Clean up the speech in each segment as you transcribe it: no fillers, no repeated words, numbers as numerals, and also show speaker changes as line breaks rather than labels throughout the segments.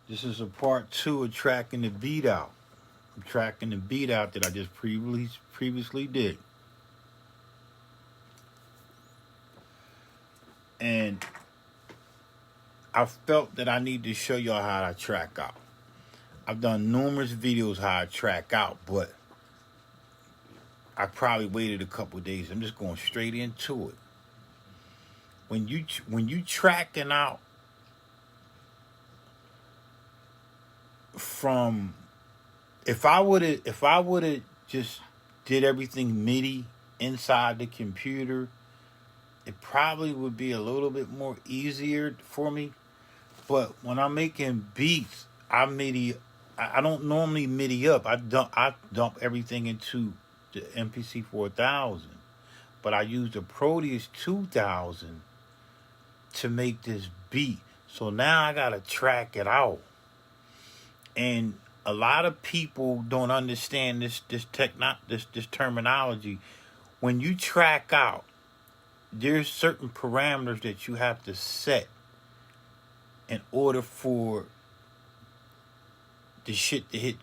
This is a part 2 of tracking the beat out. I'm tracking the beat out that I just previously did. And I felt that I need to show y'all how I track out. I've done numerous videos how I track out, but I probably waited a couple of days. I'm just going straight into it. When you tracking out from, if I would have just did everything MIDI inside the computer, it probably would be a little bit more easier for me. But when I'm making beats, I don't normally MIDI up. I dump everything into the MPC 4000. But I use the Proteus 2000 to make this beat. So now I gotta track it out. And a lot of people don't understand this terminology. When you track out, there's certain parameters that you have to set in order for the shit to hit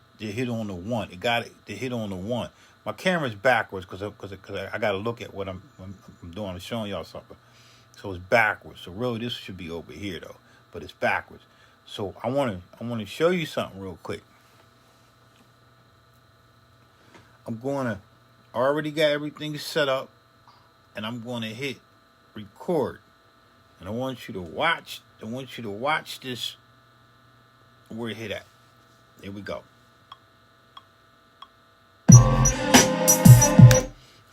on the one. It got to hit on the one. My camera's backwards because I got to look at what I'm doing. I'm showing y'all something. So it's backwards. So really this should be over here though, but it's backwards. So I want to show you something real quick. I already got everything set up, and I'm going to hit record. And I want you to watch this where it hit at. Here we go. All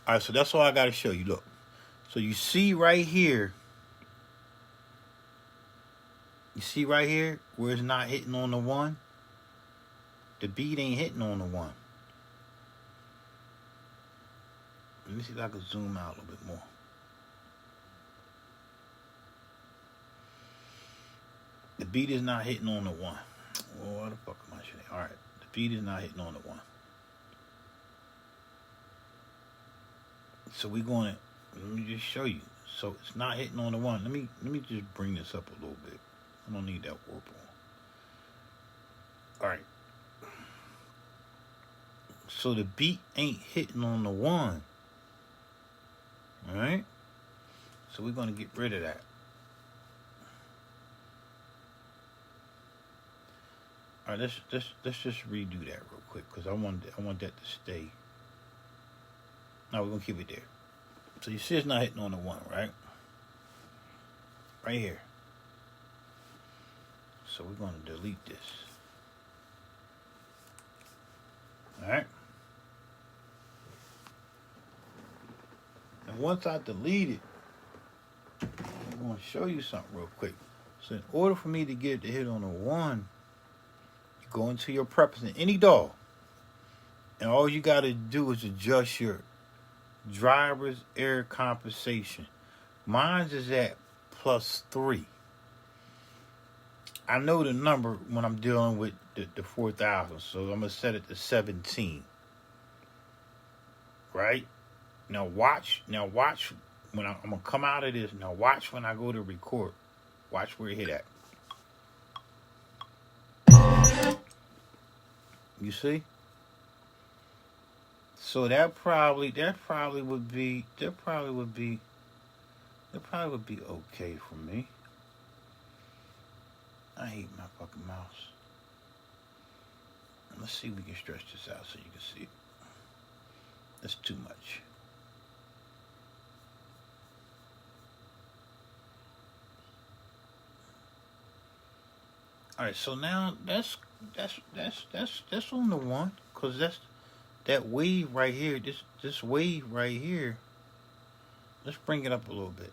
right, so that's all I got to show you. Look. So you see right here. You see right here where it's not hitting on the one? The beat ain't hitting on the one. Let me see if I can zoom out a little bit more. The beat is not hitting on the one. Oh, what the fuck am I saying? All right, the beat is not hitting on the one. So we're going to, let me just show you. So it's not hitting on the one. Let me just bring this up a little bit. I don't need that warp on. All right. So the beat ain't hitting on the one. All right. So we're going to get rid of that. All right, let's just redo that real quick because I want that to stay. No, we're gonna keep it there. So you see it's not hitting on the one, right? Right here. So we're gonna delete this. All right. And once I delete it, I'm gonna show you something real quick. So in order for me to get it to hit on the one, go into your preference in any DAW, and all you got to do is adjust your driver's error compensation. Mine is at +3. I know the number when I'm dealing with the 4000, so I'm gonna set it to 17. Right? Now watch when I'm gonna come out of this. Now watch when I go to record. Watch where it hit at. You see? So that probably would be okay for me. I hate my fucking mouse. Let's see if we can stretch this out so you can see it. That's too much. All right, so now that's on the one, because that's that wave right here. This wave right here. Let's bring it up a little bit.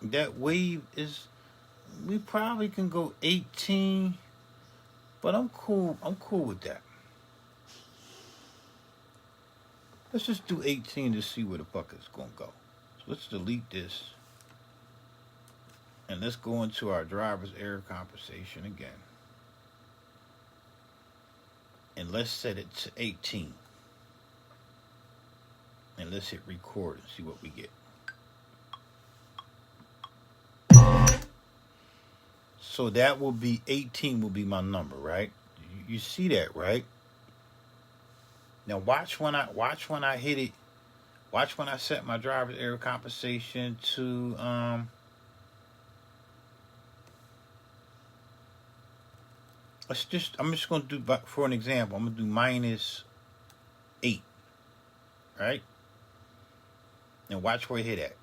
That wave is, we probably can go 18, but I'm cool with that. Let's just do 18 to see where the fuck it's gonna go. So let's delete this. And let's go into our driver's error compensation again. And let's set it to 18. And let's hit record and see what we get. So that will be 18 will be my number, right? You see that, right? Now watch when I hit it. Watch when I set my driver's error compensation to I'm just gonna do, for an example, I'm gonna do -8, right? And watch where it hit at.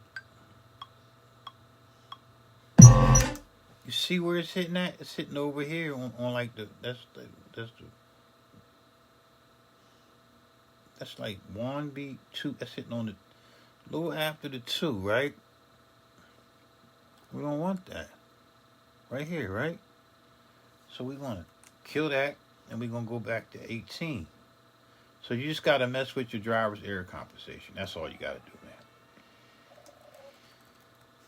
You see where it's hitting at? It's hitting over here on like that's like 1 beat 2. That's hitting on the little after the 2, right? We don't want that. Right here, right? So we're gonna kill that and we're gonna go back to 18. So you just gotta mess with your driver's error compensation. That's all you gotta do, man.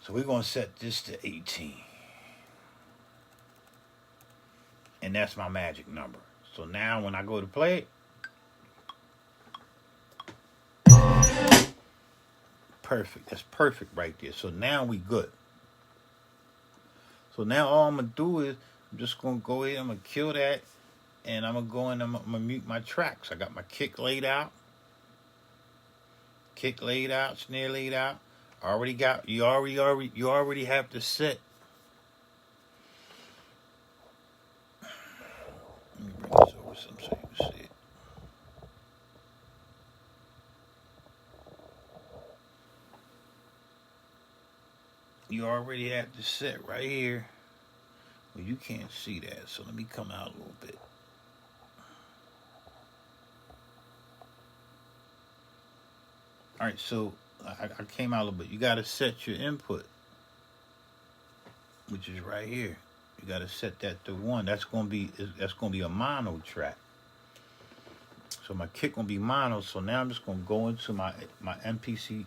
So we're gonna set this to 18. And that's my magic number. So now when I go to play it, perfect. That's perfect right there. So now we good. So now all I'm gonna do is I'm just gonna go ahead, I'm gonna kill that, and I'm gonna go in, I'm gonna mute my tracks. I got my kick laid out, snare laid out. You already have the set. Let me bring this over some so you can see it. You already have the set right here. Well, you can't see that, so let me come out a little bit. All right, so I came out a little bit. You got to set your input, which is right here. You got to set that to 1. That's gonna be a mono track. So my kick gonna be mono. So now I'm just gonna go into my MPC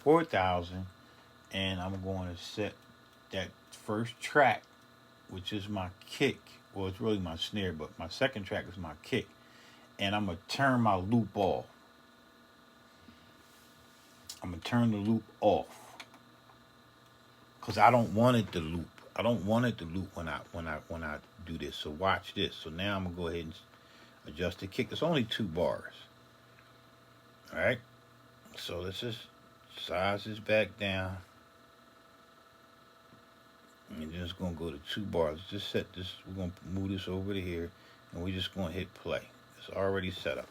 4000, and I'm going to set that first track, which is my kick. Well, it's really my snare, but my second track is my kick, and I'm gonna turn my loop off. I'm gonna turn the loop off because I don't want it to loop. I don't want it to loop when I do this. So watch this. So now I'm gonna go ahead and adjust the kick. It's only 2 bars. All right. So let's just size this back down, and then it's gonna go to 2 bars. Just set this. We're gonna move this over to here, and we're just gonna hit play. It's already set up.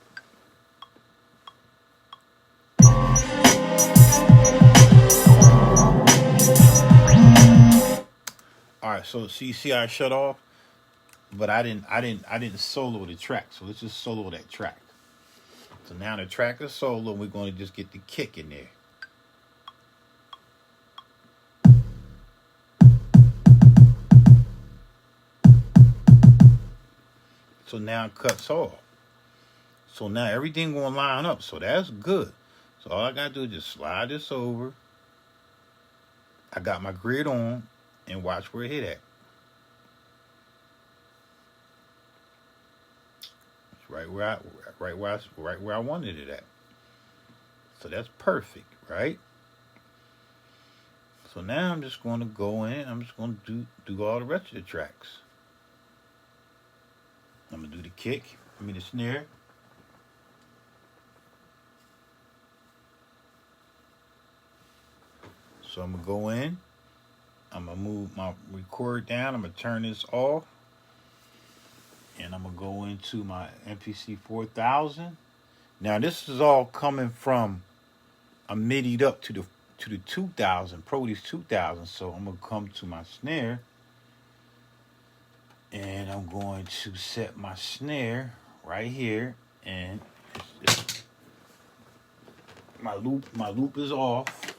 All right, so you see I shut off, but I didn't solo the track. So let's just solo that track. So now the track is solo, and we're going to just get the kick in there. So now it cuts off. So now everything going to line up. So that's good. So all I got to do is just slide this over. I got my grid on, and watch where it hit at. It's right where I wanted it at. So that's perfect, right? So now I'm just going to go in. I'm just going to do all the rest of the tracks. I'm going to do the kick. The snare. So I'm going to go in. I'm going to move my record down. I'm going to turn this off. And I'm going to go into my MPC 4000. Now this is all coming from, I'm midied up to the 2000, Proteus 2000. So I'm going to come to my snare. And I'm going to set my snare right here. And my loop is off.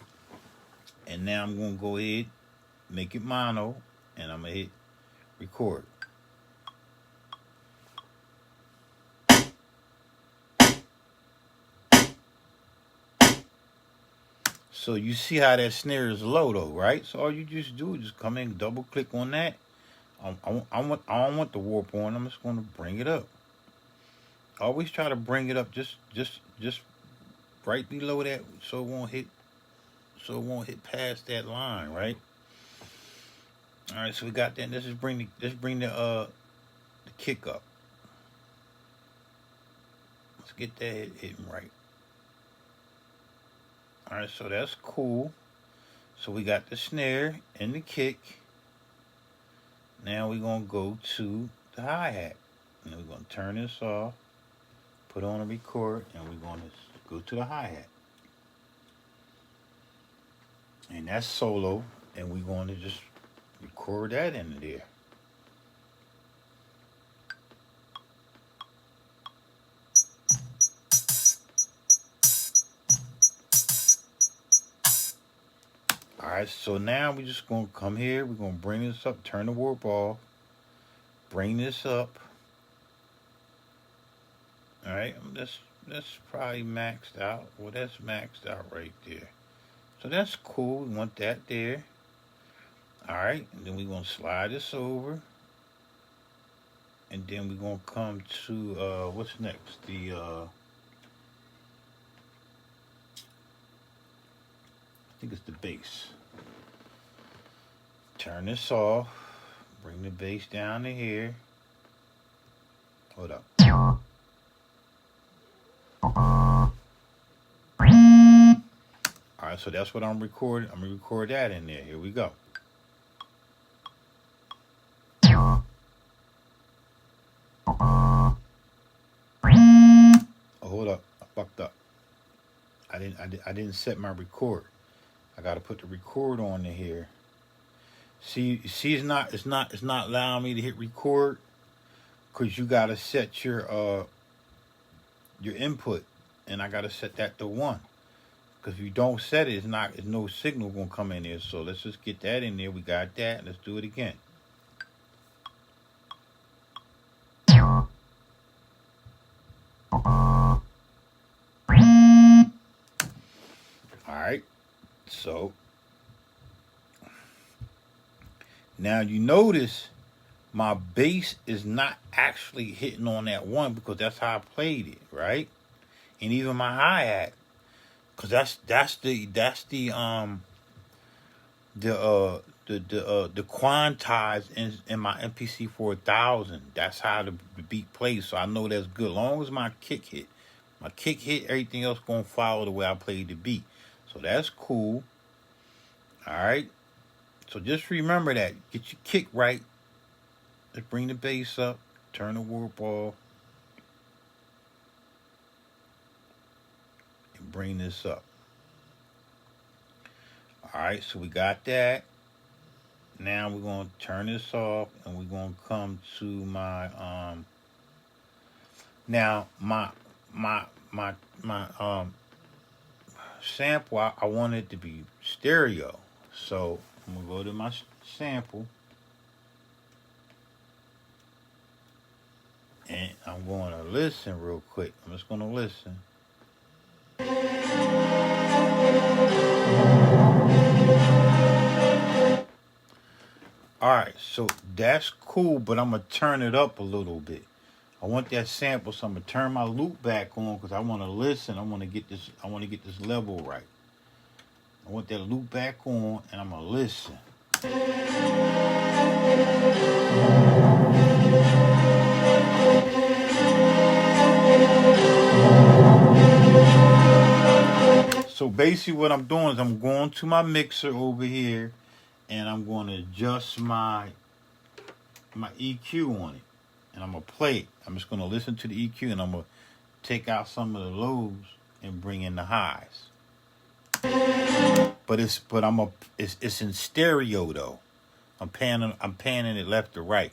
And now I'm going to go ahead, make it mono, and I'm going to hit record. So you see how that snare is low though, right? So all you just do is just come in, double click on that. I don't want the warp on. I'm just going to bring it up. Always try to bring it up just right below that, so it won't hit past that line, right? All right, so we got that. Let's bring the kick up. Let's get that hitting right. All right, so that's cool. So we got the snare and the kick. Now we're gonna go to the hi-hat. And we're gonna turn this off, put on a record, and we're gonna go to the hi-hat. And that's solo, and we're gonna just record that into there. All right, so now we're just gonna come here. We're gonna bring this up, turn the warp off, bring this up. All right, that's probably maxed out. Well, that's maxed out right there. So that's cool. We want that there. All right, and then we're gonna slide this over, and then we're gonna come to what's next? I think it's the bass. Turn this off. Bring the bass down to here. Hold up. All right, so that's what I'm recording. I'm gonna record that in there. Here we go. Oh, hold up. I fucked up. I didn't set my record. I gotta put the record on in here. See, it's not allowing me to hit record because you gotta set your input, and I gotta set that to 1. Because if you don't set it, it's no signal gonna come in there. So let's just get that in there. We got that. Let's do it again. All right. So now you notice my bass is not actually hitting on that 1 because that's how I played it, right? And even my hi-hat, because that's the quantized in my MPC 4000. That's how the beat plays. So I know that's good. As long as my kick hit, everything else gonna follow the way I played the beat. So that's cool. All right. So just remember that. Get your kick right. Let's bring the bass up. Turn the warp off. And bring this up. All right. So we got that. Now we're going to turn this off. And we're going to come to my... Now, my sample, I want it to be stereo. So I'm going to go to my sample. And I'm going to listen real quick. I'm just going to listen. All right, so that's cool, but I'm going to turn it up a little bit. I want that sample, so I'm going to turn my loop back on because I want to listen. I want to get this level right. I want that loop back on, and I'm going to listen. So basically what I'm doing is I'm going to my mixer over here, and I'm going to adjust my EQ on it. And I'm going to play it. I'm just going to listen to the EQ, and I'm going to take out some of the lows and bring in the highs. But it's in stereo though. I'm panning it left to right.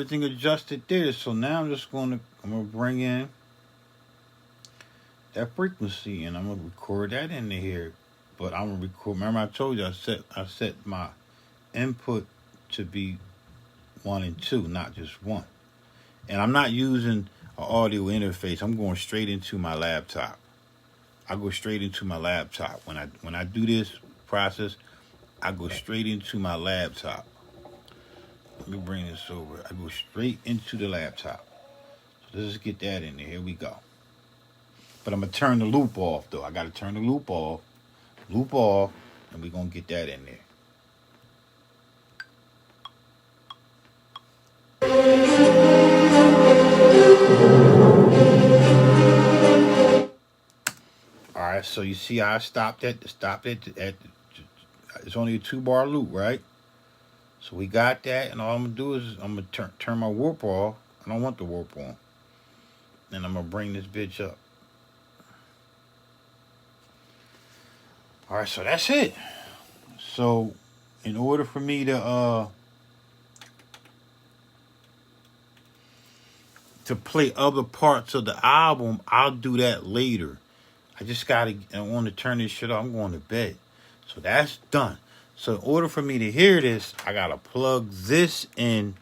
everything adjusted there. So now I'm gonna bring in that frequency and I'm gonna record that into here. But I'm gonna record. Remember, I told you I set my input to be 1 and 2, not just 1. And I'm not using an audio interface. I'm going straight into my laptop. I go straight into my laptop when I do this process. I go straight into my laptop. Let me bring this over. I go straight into the laptop. So let's just get that in there. Here we go. But I'm gonna turn the loop off though. I gotta turn the loop off, and we're gonna get that in there. All right, so you see how I stopped it at it's only a 2-bar loop, right? So we got that, and all I'm gonna do is I'm gonna turn my warp off. I don't want the warp on, and I'm gonna bring this bitch up. All right, so that's it. So in order for me to play other parts of the album, I'll do that later. I want to turn this shit off. I'm going to bed. So that's done. So in order for me to hear this, I got to plug this in.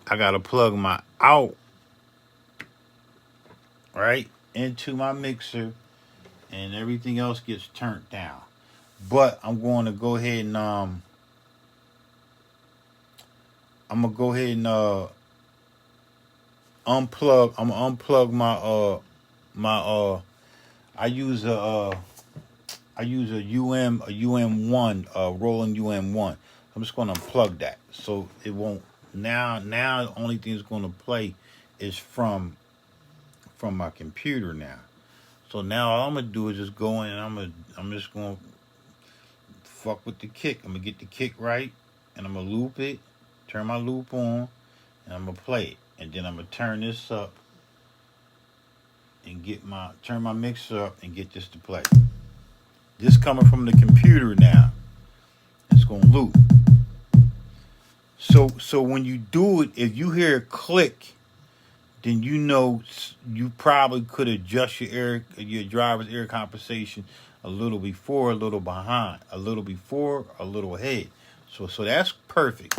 I got to plug my out, right, into my mixer, and everything else gets turned down. But I'm going to go ahead and unplug. I'm gonna unplug my I use a UM1, Roland UM1. I'm just gonna unplug that so it won't. Now the only thing that's gonna play is from my computer now. So now all I'm gonna do is just go in and I'm just gonna fuck with the kick. I'm gonna get the kick right, and I'm gonna loop it, turn my loop on, and I'm gonna play it. And then I'm gonna turn this up and turn my mixer up and get this to play. This coming from the computer now. It's gonna loop. So when you do it, if you hear a click, then you know you probably could adjust your driver's air compensation a little before, a little behind, a little before, a little ahead. So that's perfect.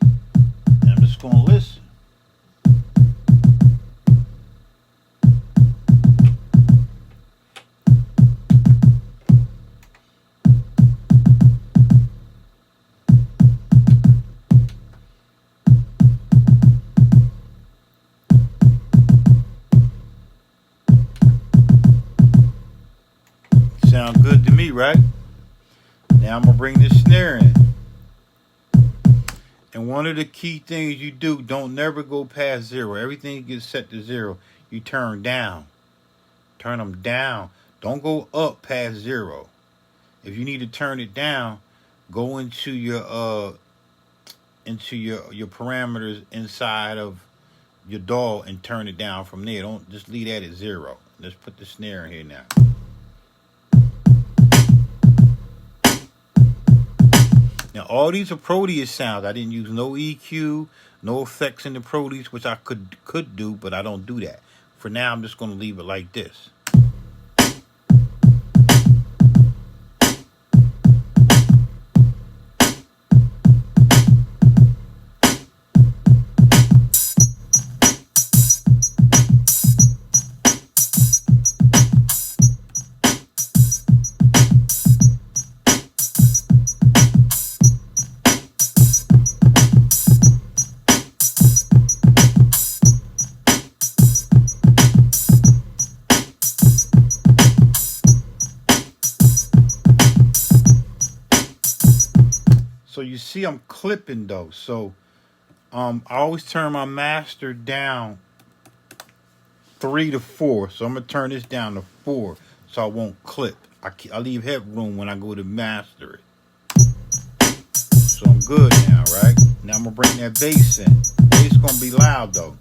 And I'm just gonna listen. Sound good to me, right? Now I'm gonna bring this snare in. And one of the key things you do, don't never go past 0. Everything gets set to 0. You turn down. Turn them down. Don't go up past 0. If you need to turn it down, go into your parameters inside of your DAW and turn it down from there. Don't just leave that at 0. Let's put the snare in here now. Now, all these are Proteus sounds. I didn't use no EQ, no effects in the Proteus, which I could do, but I don't do that. For now, I'm just going to leave it like this. So you see I'm clipping though. So I always turn my master down 3 to 4. So I'm going to turn this down to 4 so I won't clip. I leave headroom when I go to master it. So I'm good now, right? Now I'm going to bring that bass in. Bass going to be loud though.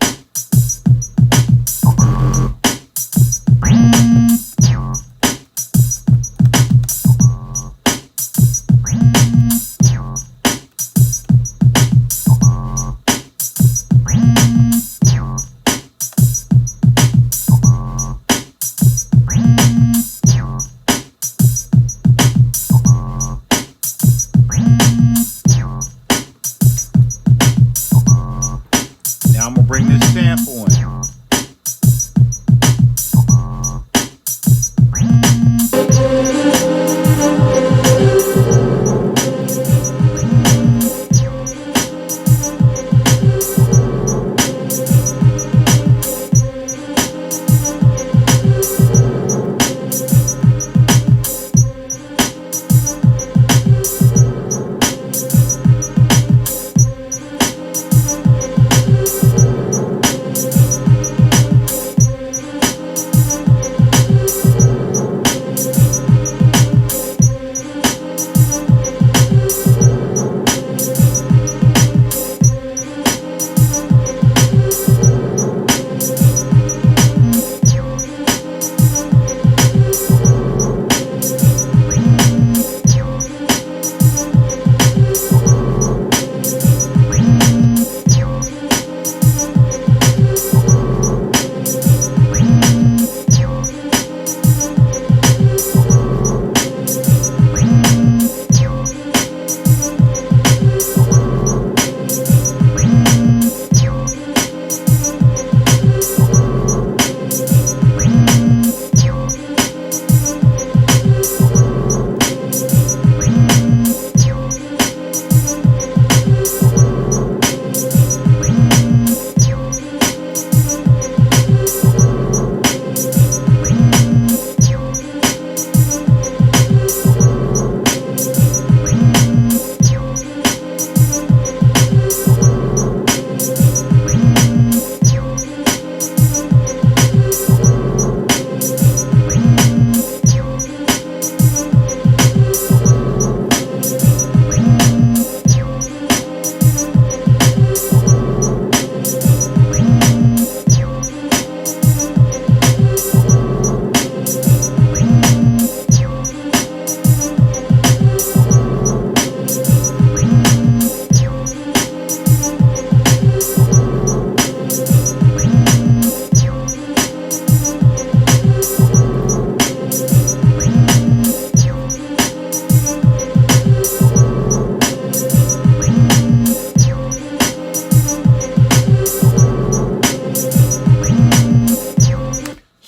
Now I'm gonna bring this sample in.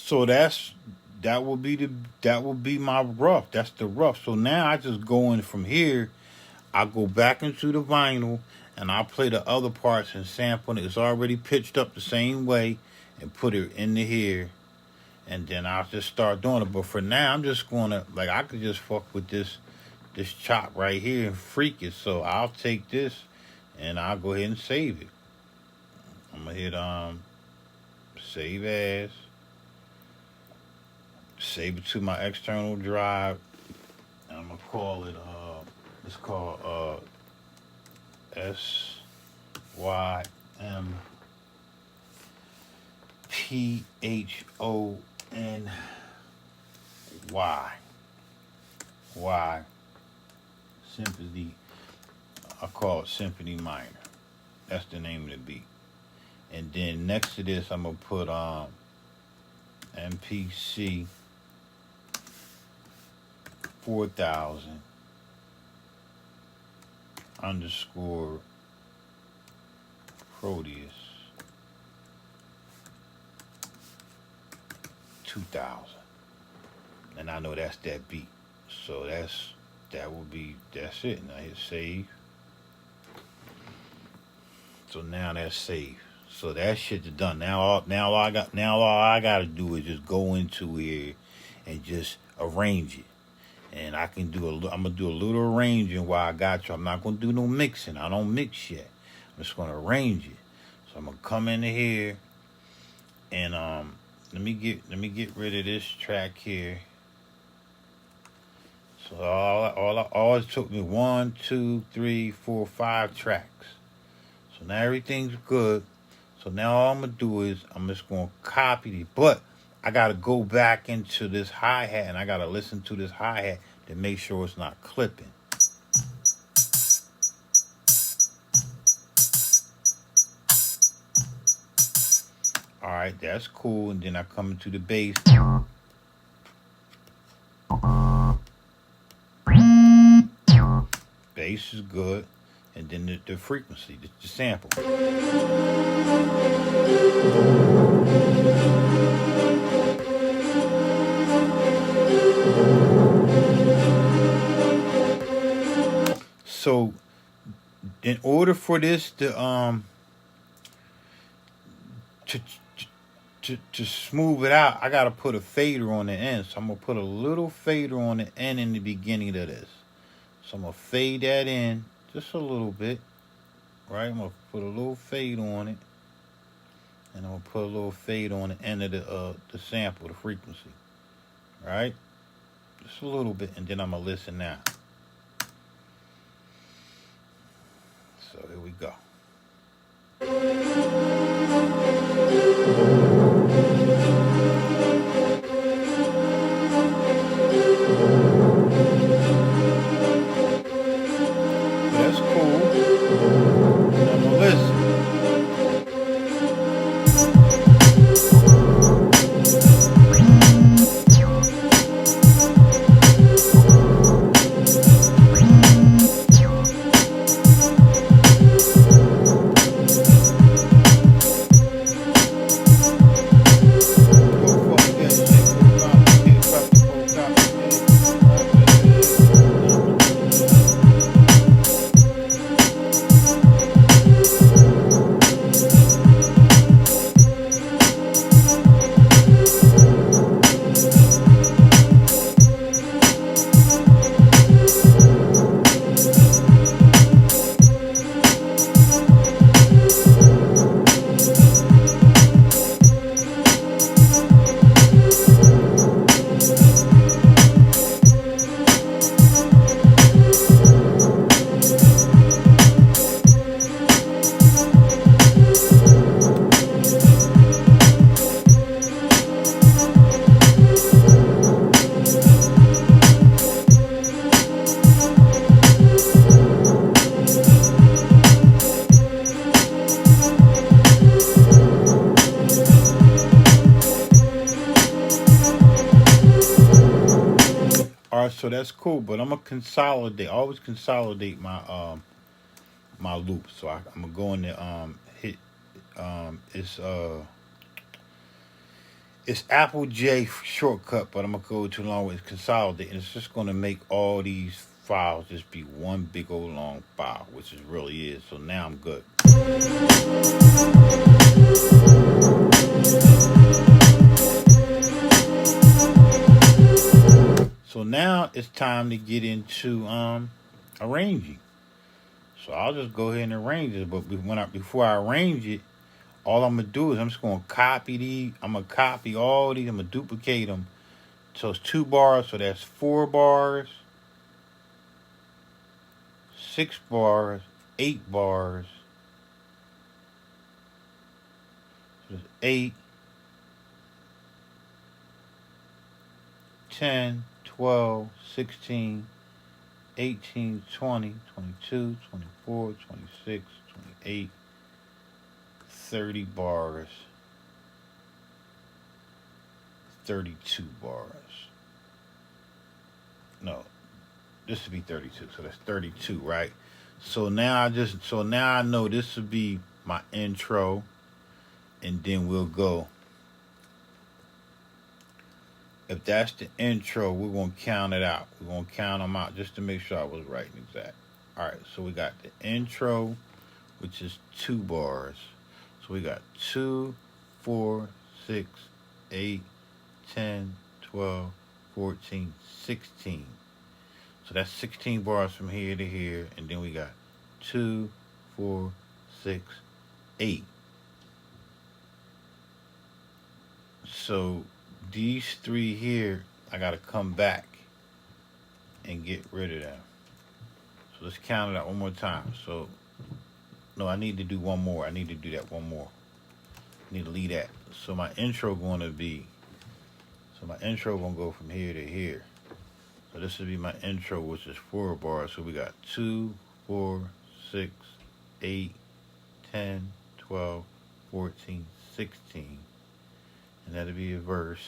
So that will be my rough. That's the rough. So now I just go in from here. I go back into the vinyl and I play the other parts and sample it. It's already pitched up the same way and put it into here. And then I'll just start doing it. But for now, I'm just gonna I could just fuck with this chop right here and freak it. So I'll take this and I'll go ahead and save it. I'm gonna hit save as. Save it to my external drive. And I'm gonna call it it's called SYMPHONY. Symphony. I call it Symphony Minor. That's the name of the beat. And then next to this I'm gonna put MPC 4000 _ Proteus 2000. And I know that's that beat. So that's it. And I hit save. So now that's saved. So that shit is done. Now all I gotta do is just go into here and just arrange it. And I can I'm gonna do a little arranging while I got you. I'm not gonna do no mixing. I don't mix yet. I'm just gonna arrange it. So I'm gonna come into here and let me get rid of this track here. So all it took me 1, 2, 3, 4, 5 tracks. So now everything's good. So now all I'm gonna do is I'm just gonna copy it, but I gotta go back into this hi-hat and I gotta listen to this hi-hat to make sure it's not clipping. All right, that's cool. And then I come into the bass. Bass is good. And then the frequency, the sample. order for this to to smooth it out, I gotta put a fader on the end. So I'm gonna put a little fader on the end in the beginning of this. So I'm gonna fade that in just a little bit, right? I'm gonna put a little fade on it, and I'm gonna put a little fade on the end of the sample, the frequency, right? Just a little bit, and then I'm gonna listen now. So here we go. That's cool. I'm gonna listen. All right, so that's cool, but I'm gonna consolidate. Always consolidate my loop. So I'm gonna go in there. Hit it's Apple J shortcut, but I'm gonna go too long with consolidate, and it's just gonna make all these files just be one big old long file, which it really is. So now I'm good. So now it's time to get into arranging. So I'll just go ahead and arrange it. But before I arrange it, all I'm gonna do is I'm just gonna copy these. I'm gonna copy all these. I'm gonna duplicate them. So it's 2 bars. So that's 4 bars, 6 bars, 8 bars. So it's 8, 10, 12, 16, 18, 20, 22, 24, 26, 28, 30 bars, 32 bars. No, this would be 32. So that's 32, right? So now I know this would be my intro, and then we'll go. If that's the intro, we're going to count it out. We're going to count them out just to make sure I was right and exact. All right, so we got the intro, which is 2 bars. So we got 2, 4, 6, 8, 10, 12, 14, 16. So that's 16 bars from here to here. And then we got 2, 4, 6, 8. So these 3 here, I got to come back and get rid of them. So let's count it out one more time. So, no, I need to do one more. I need to do that one more. I need to leave that. So my intro going to go from here to here. So this will be my intro, which is 4 bars. So we got 2, 4, 6, 8, 10, 12, 14, 16. And that'll be a verse.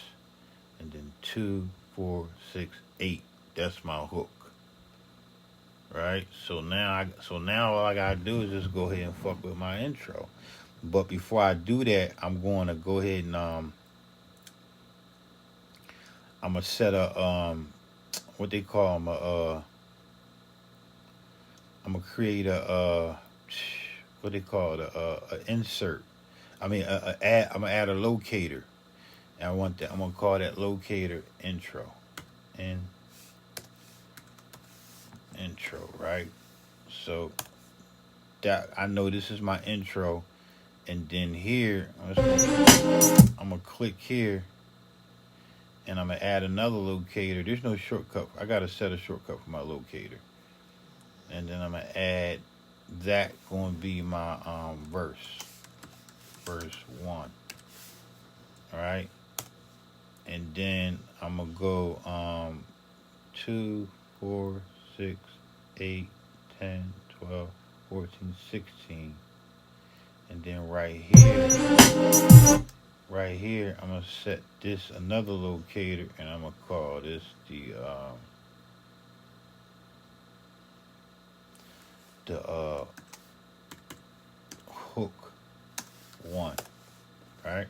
And then 2, 4, 6, 8. That's my hook. Right? So now all I gotta do is just go ahead and fuck with my intro. But before I do that, I'm going to go ahead and I'm gonna set a what they call them I'm gonna create a what they call it, a insert. I mean, add. I'm gonna add a locator, and I want that. I'm gonna call that locator intro, and intro, right? So that I know this is my intro, and then here I'm gonna click here, and I'm gonna add another locator. There's no shortcut. I gotta set a shortcut for my locator, and then I'm gonna add that. Going to be my verse 1. All right, and then I'm gonna go 2, 4, 6, 8, 10, 12, 14, 16, and then right here I'm gonna set this another locator, and I'm gonna call this the hook 1. Right,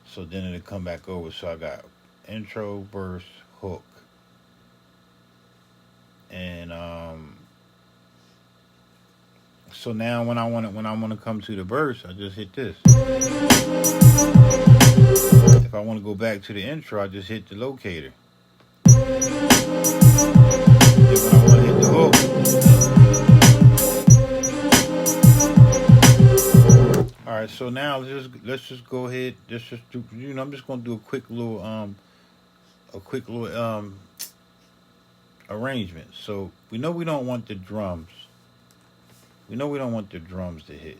so then it'll come back over. So I got intro, verse, hook, and so now when I want to come to the verse, I just hit this. If I want to go back to the intro, I just hit the locator. Then when I want to hit the hook, all right. So now let's just go ahead. Let's just do. I'm just gonna do a quick little arrangement. So we know we don't want the drums. We know we don't want the drums to hit,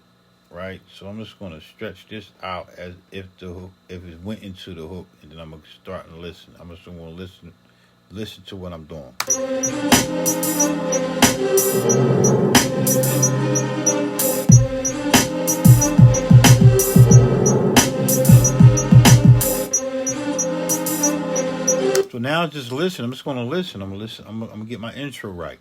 right? So I'm just gonna stretch this out as if if it went into the hook, and then I'm gonna start and listen. I'm just gonna listen to what I'm doing. So now just listen. I'm just gonna listen. I'm gonna get my intro right.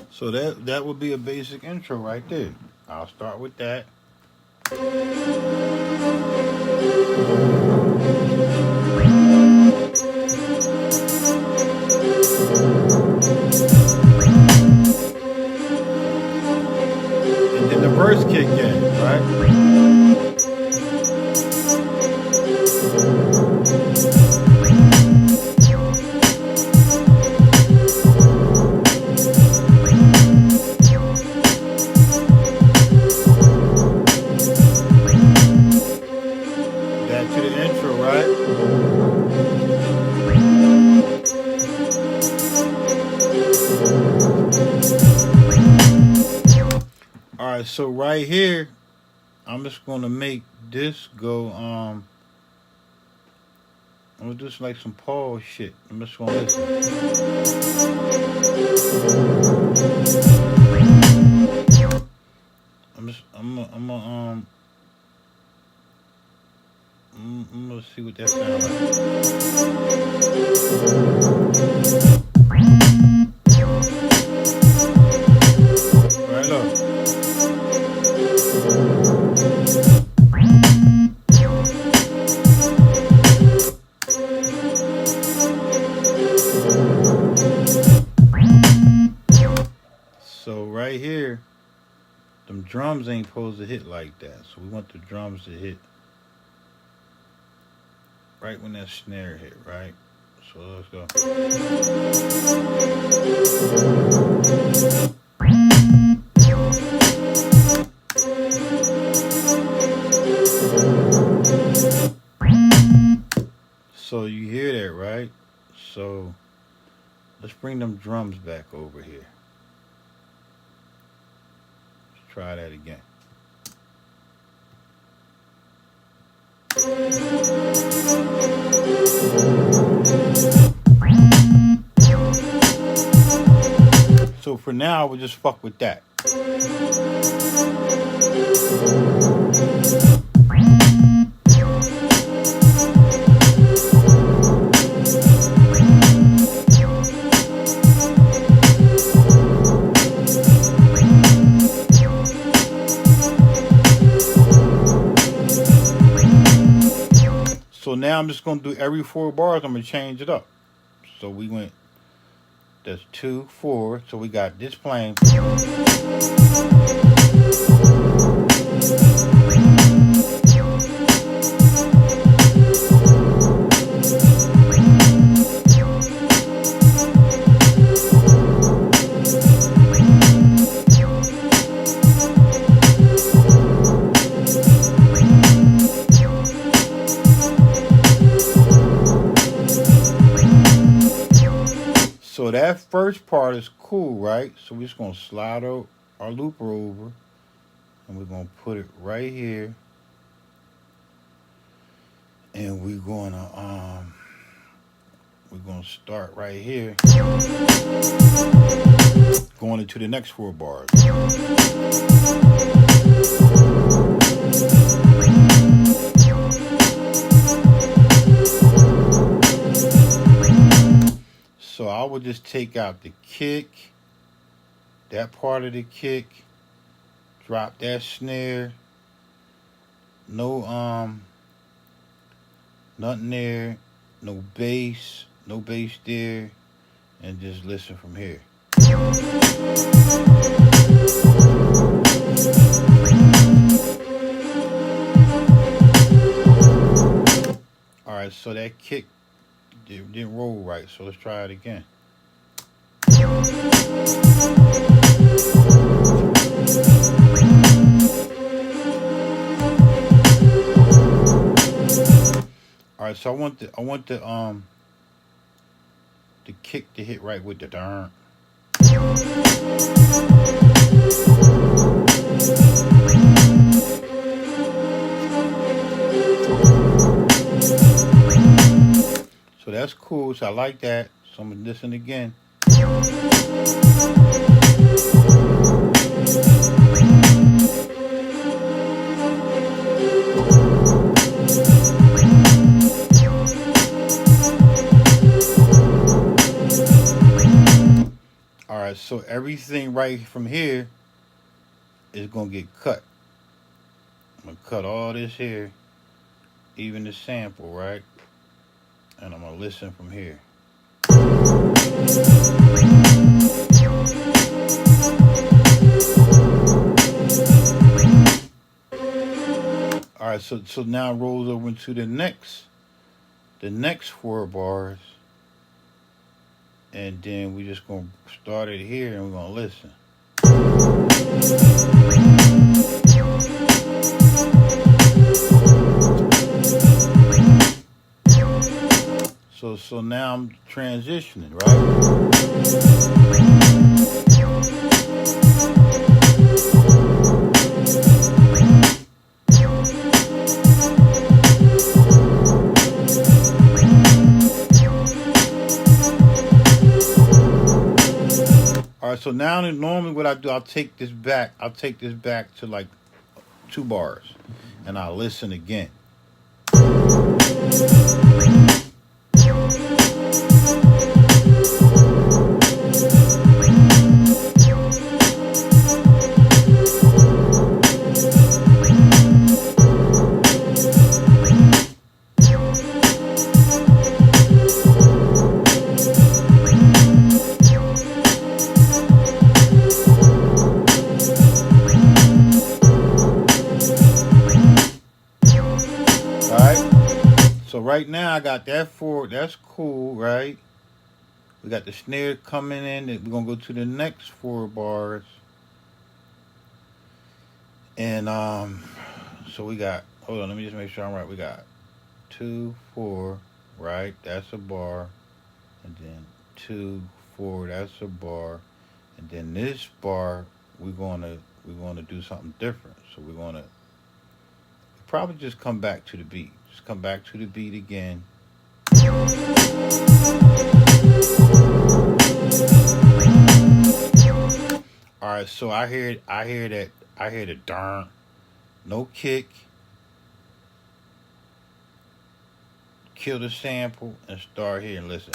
So that would be a basic intro right there. I'll start with that. And then the verse kick in, right? So right here, I'm just gonna make this go. I'm gonna do some, like some pause shit. I'm just gonna listen. I'm gonna see what that sounds like. Right up. right here, them drums ain't supposed to hit like that. So we want the drums to hit right when that snare hit, right? So let's go. So you hear that, right? So let's bring them drums back over here. Let's try that again. So for now, we'll just fuck with that. So now I'm just going to do every 4 bars. I'm going to change it up. So we went, that's 2, 4. So we got this playing. So that first part is cool, right? So we're just going to slide our looper over. And we're going to put it right here. And we're going to start right here. Going into the next 4 bars. So I would just take out the kick, that part of the kick, drop that snare, no nothing there, no bass there, and just listen from here. Alright, so that kick didn't roll right, so let's try it again. Alright, so I want the kick to hit right with the darn. So that's cool. So I like that. So I'm going to listen again. All right. So everything right from here is going to get cut. I'm going to cut all this here, even the sample, right? And I'm going to listen from here. All right, so now it rolls over into the next 4 bars. And then we just going to start it here and we're going to listen. So now I'm transitioning, right? All right, so now normally what I do, I'll take this back to like 2 bars, and I'll listen again. right now I got that 4. That's cool, right? We got the snare coming in. We're gonna go to the next 4 bars. And so we got, hold on, let me just make sure I'm right. We got 2, 4, right? That's a bar. And then 2, 4, that's a bar. And then this bar, we're gonna do something different. So we're gonna probably just come back to the beat. Just come back to the beat again. All right, so I hear the darn, no kick. Kill the sample and start here and listen.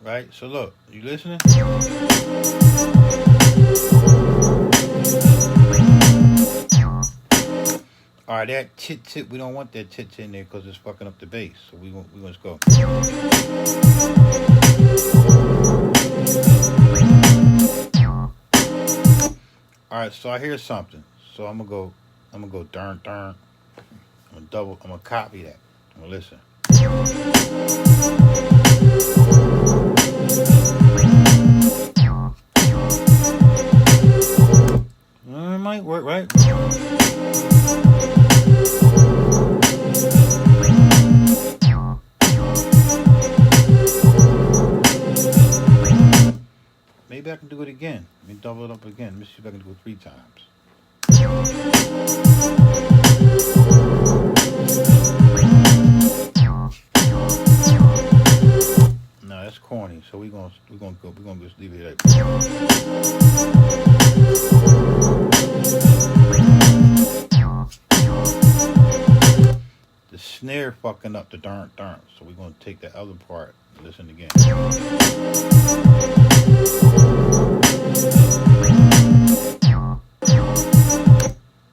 Right? So look, you listening? All right, that tit, we don't want that tit in there because it's fucking up the bass. So we gonna just go. All right, so I hear something. So I'm gonna go darn. I'm gonna copy that. I'm gonna listen. It might work, right? Maybe I can do it again. Let me double it up again. Let me see if I can do it 3 times. No, that's corny. So we're gonna just leave it like the snare fucking up the darn. So we're gonna take the other part and listen again.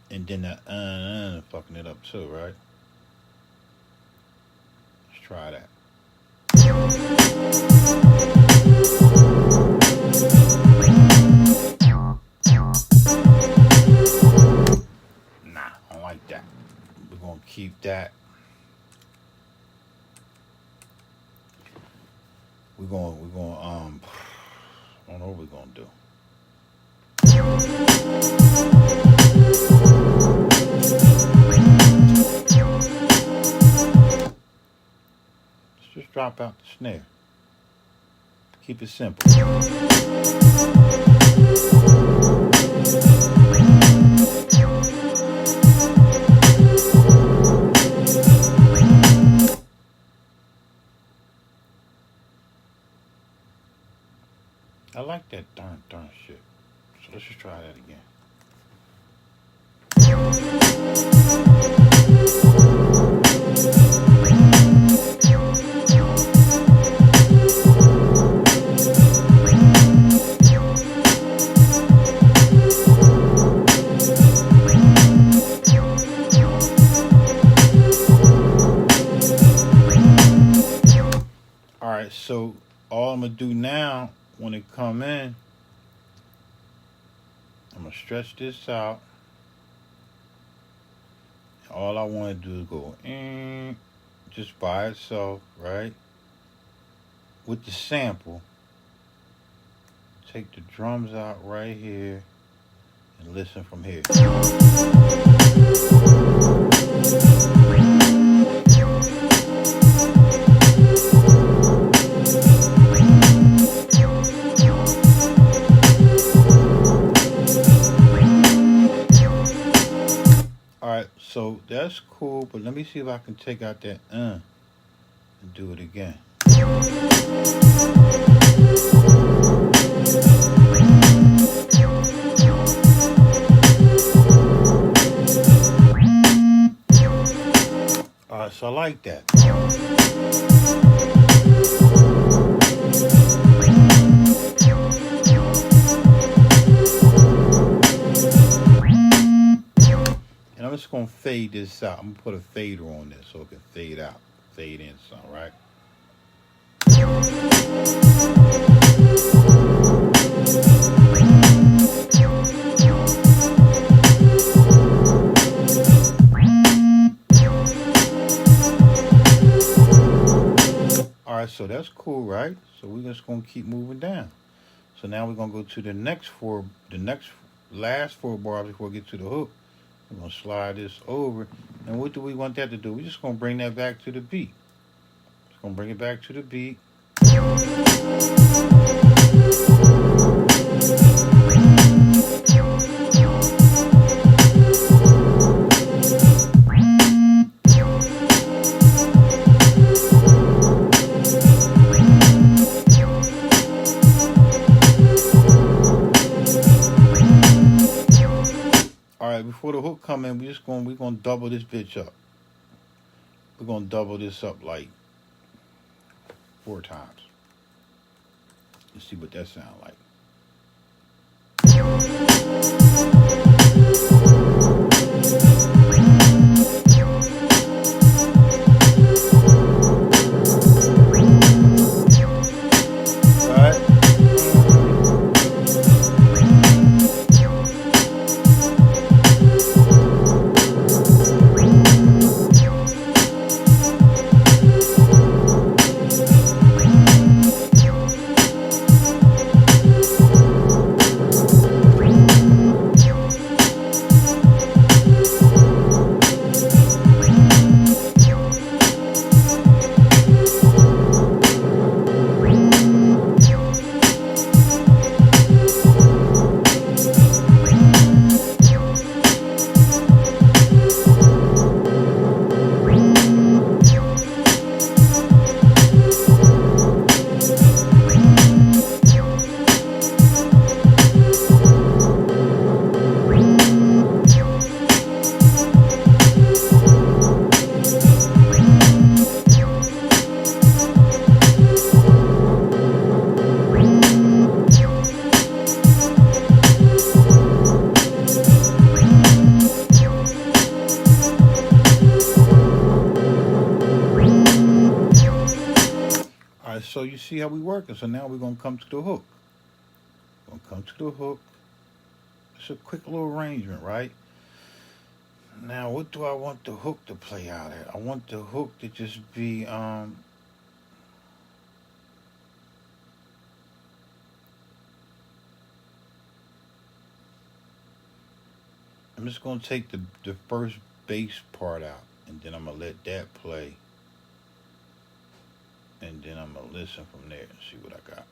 And then the fucking it up too, right? Let's try that. Nah, I don't like that. We're gonna keep that. We're gonna I don't know what we're gonna do. Let's just drop out the snare. Keep it simple. I like that darn shit. So let's just try that again. All right, so all I'm gonna do now, when it come in, I'm gonna stretch this out. All I want to do is go just by itself, right? With the sample, take the drums out right here and listen from here. So that's cool, but let me see if I can take out that and do it again. Alright, so I like that. I'm just gonna fade this out. I'm gonna put a fader on this so it can fade out, fade in some, right? right, so that's cool, right? So we're just gonna keep moving down. So now we're gonna go to the next last four bars before we get to the hook. We're gonna slide this over, and what do we want that to do? We're just gonna bring that back to the beat. Just gonna bring it back to the beat. All right, before the hook come in, we're gonna double this bitch up. We're gonna double this up like 4 times. Let's see what that sound like. So you see how we working. So now we're gonna come to the hook. We're gonna come to the hook. It's a quick little arrangement, right? Now what do I want the hook to play out at? I want the hook to just be I'm just gonna take the first bass part out, and then I'm gonna let that play. And then I'm going to listen from there and see what I got.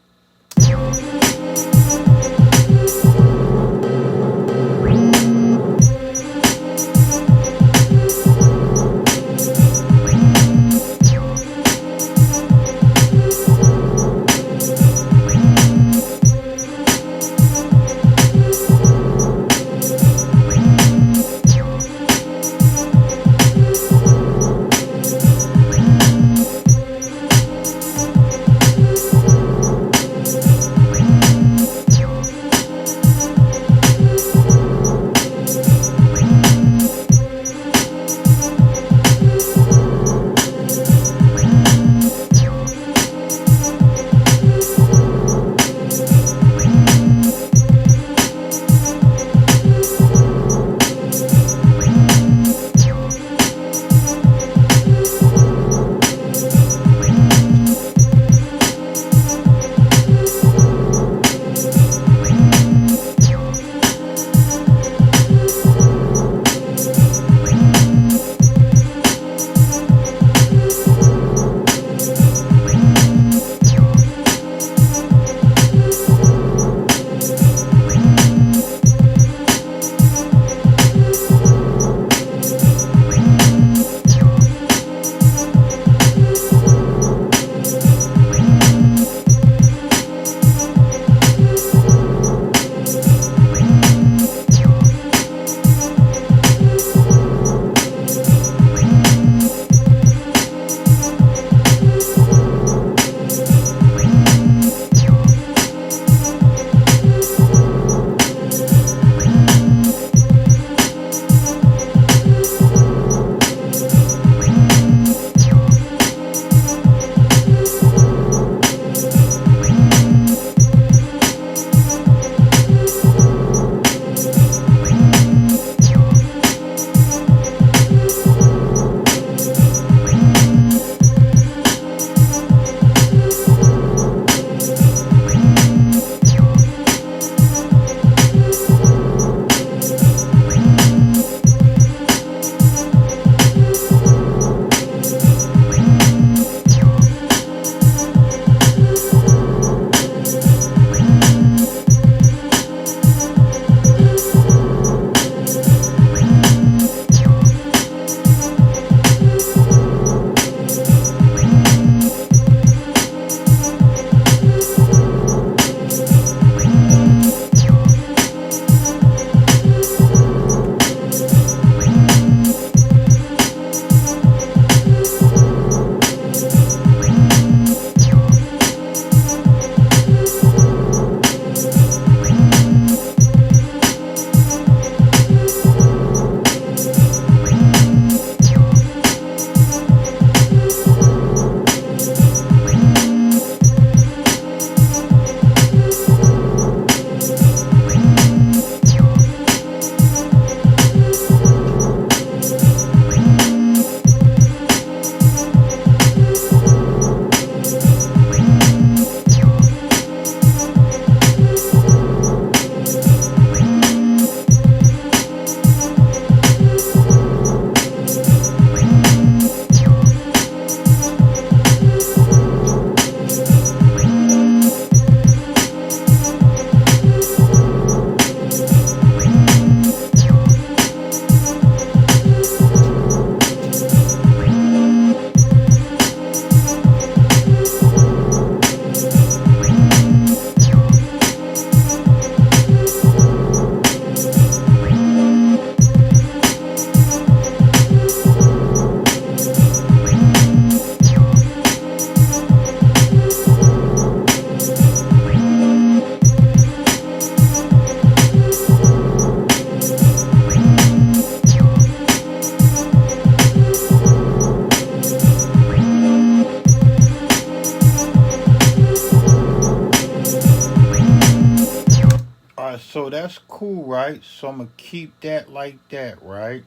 that's cool, right? So I'm gonna keep that like that, right?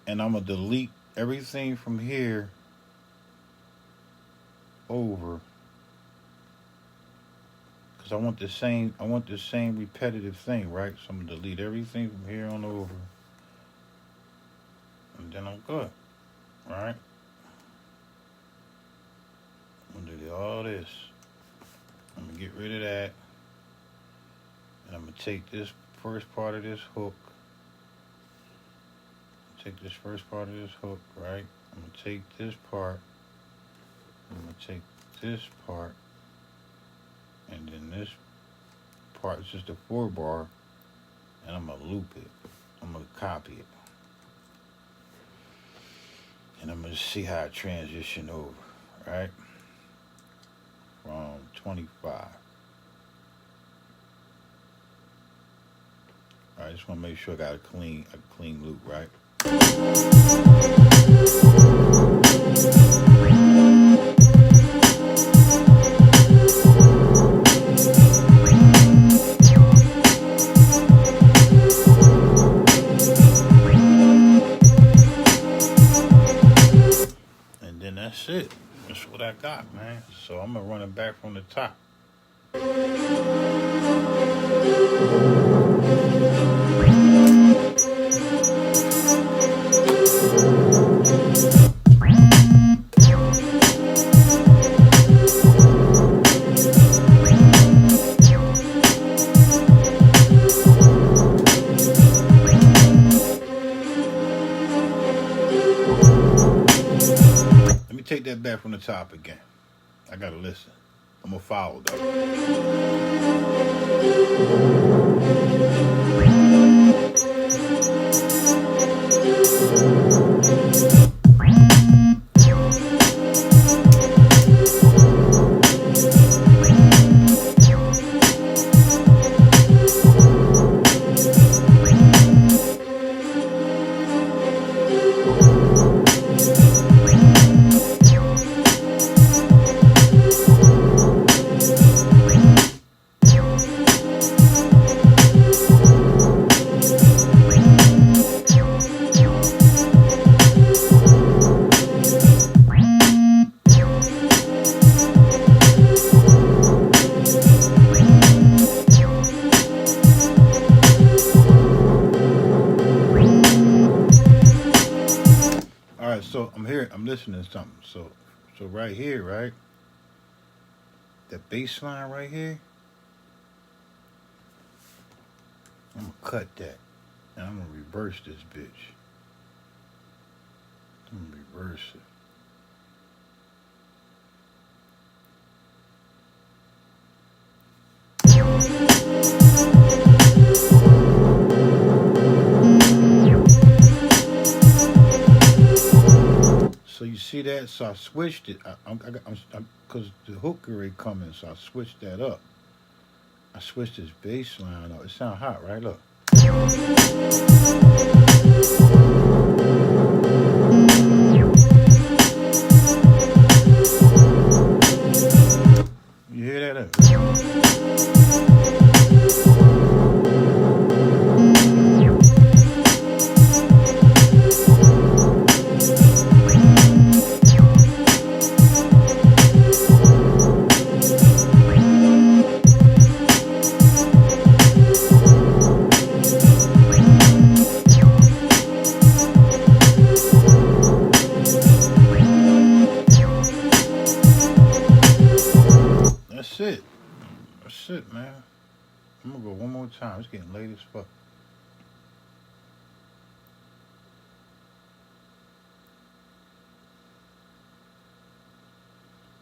And I'm gonna delete everything from here over because I want the same repetitive thing, right? So I'm gonna delete everything from here on over, and then I'm good, right? I'm gonna delete all this. I'm gonna get rid of that, and I'm gonna take this first part of this hook. Take this first part of this hook, right? I'm gonna take this part. I'm gonna take this part, and then this part is just a 4-bar, and I'm gonna loop it. I'm gonna copy it, and I'm gonna see how it transition over, right? From 25. All right, just wanna make sure I got a clean loop, right? And then that's it. That's what I got, man. So I'm gonna run it back from the top. Let me take that back from the top again. I gotta listen. I'm gonna follow though. All right, so I'm listening to something. So right here, right? That bass line right here, I'm gonna cut that. And I'm gonna reverse this bitch. I'm gonna reverse it. So you see that? So I switched it. Because the hook already coming, so I switched that up. I switched this bass line up. It sound hot, right? Look. You hear that? That's it. That's it, man. I'm gonna go one more time. It's getting late as fuck.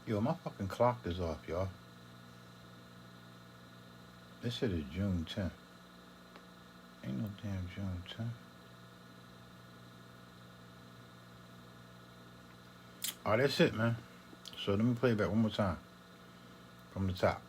Yo, my fucking clock is off, y'all. This shit is June 10th. Ain't no damn June 10th. All right, that's it, man. So let me play it back one more time from the top.